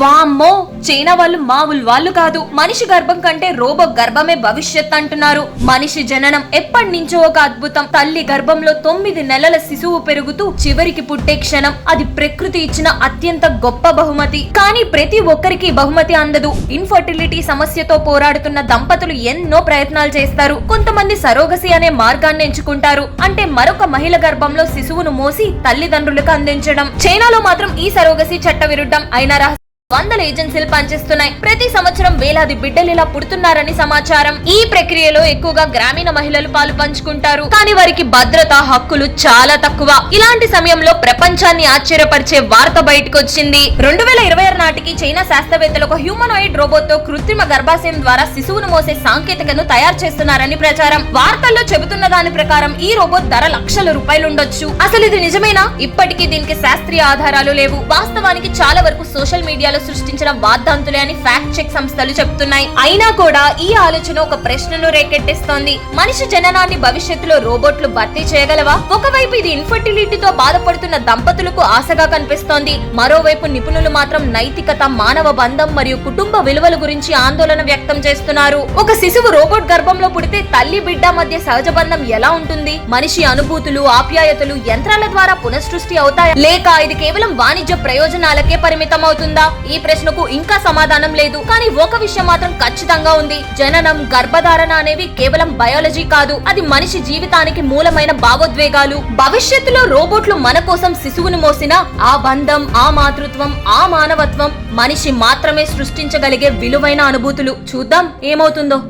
వామ్మో, చైనా వాళ్ళు మామూలు వాళ్ళు కాదు. మనిషి గర్భం కంటే రోబో గర్భమే భవిష్యత్ అంటున్నారు. మనిషి జననం ఎప్పటి నుంచో ఒక అద్భుతం. తల్లి గర్భంలో 9 నెలల శిశువు పెరుగుతూ చివరికి పుట్టే క్షణం అది ప్రకృతి ఇచ్చిన అత్యంత గొప్ప బహుమతి. కానీ ప్రతి ఒక్కరికి బహుమతి అందదు. ఇన్ఫర్టిలిటీ సమస్యతో పోరాడుతున్న దంపతులు ఎన్నో ప్రయత్నాలు చేస్తారు. కొంతమంది సరోగసి అనే మార్గాన్ని ఎంచుకుంటారు. అంటే మరొక మహిళ గర్భంలో శిశువును మోసి తల్లిదండ్రులకు అందించడం. చైనాలో మాత్రం ఈ సరోగసి చట్టవిరుద్ధం అయిన 100 ఏజెన్సీలు పనిచేస్తున్నాయి. ప్రతి సంవత్సరం వేలాది బిడ్డలు ఇలా పుడుతున్నారని సమాచారం. ఈ ప్రక్రియలో ఎక్కువగా గ్రామీణ మహిళలు పాలు పంచుకుంటారు. కానీ వారికి భద్రత, హక్కులు చాలా తక్కువ. ఇలాంటి సమయంలో ప్రపంచాన్ని ఆశ్చర్యపరిచే వార్త బయటకు వచ్చింది. 2026 నాటికి చైనా శాస్త్రవేత్తలు ఒక హ్యూమనాయిడ్ రోబోట్ తో కృత్రిమ గర్భాశయం ద్వారా శిశువును మోసే సాంకేతికను తయారు చేస్తున్నారని ప్రచారం. వార్తల్లో చెబుతున్న దాని ప్రకారం ఈ రోబోట్ ధర లక్షల రూపాయలు ఉండొచ్చు. అసలు ఇది నిజమేనా? ఇప్పటికీ దీనికి శాస్త్రీయ ఆధారాలు లేవు. వాస్తవానికి చాలా వరకు సోషల్ మీడియాలో సృష్టించిన వార్తాంతులే అని ఫ్యాక్ట్ చెక్ సంస్థలు చెప్తున్నాయి. అయినా కూడా ఈ ఆలోచన ఒక ప్రశ్నను రేకెట్టిస్తోంది. మనిషి జననాన్ని భవిష్యత్తులో రోబోట్లు భర్తీ చేయగలవా? ఒకవైపు ఇది ఇన్ఫర్టిలిటీతో బాధపడుతున్న దంపతులకు ఆశగా కనిపిస్తోంది. మరోవైపు నిపుణులు మాత్రం నైతికత, మానవ బంధం మరియు కుటుంబ విలువల గురించి ఆందోళన వ్యక్తం చేస్తున్నారు. ఒక శిశువు రోబోట్ గర్భంలో పుడితే తల్లి బిడ్డ మధ్య సహజ బంధం ఎలా ఉంటుంది? మనిషి అనుభూతులు, ఆప్యాయతలు యంత్రాల ద్వారా పునఃసృష్టి అవుతాయా, లేక ఇది కేవలం వాణిజ్య ప్రయోజనాలకే పరిమితం అవుతుందా? ఈ ప్రశ్నకు ఇంకా సమాధానం లేదు. కానీ ఒక విషయం మాత్రం ఖచ్చితంగా ఉంది. జననం, గర్భధారణ అనేవి కేవలం బయాలజీ కాదు. అది మనిషి జీవితానికి మూలమైన భావోద్వేగాలు. భవిష్యత్తులో రోబోట్లు మన కోసం శిశువును మోసిన ఆ బంధం, ఆ మాతృత్వం, ఆ మానవత్వం మనిషి మాత్రమే సృష్టించగలిగే విలువైన అనుభూతులు. చూద్దాం ఏమవుతుందో.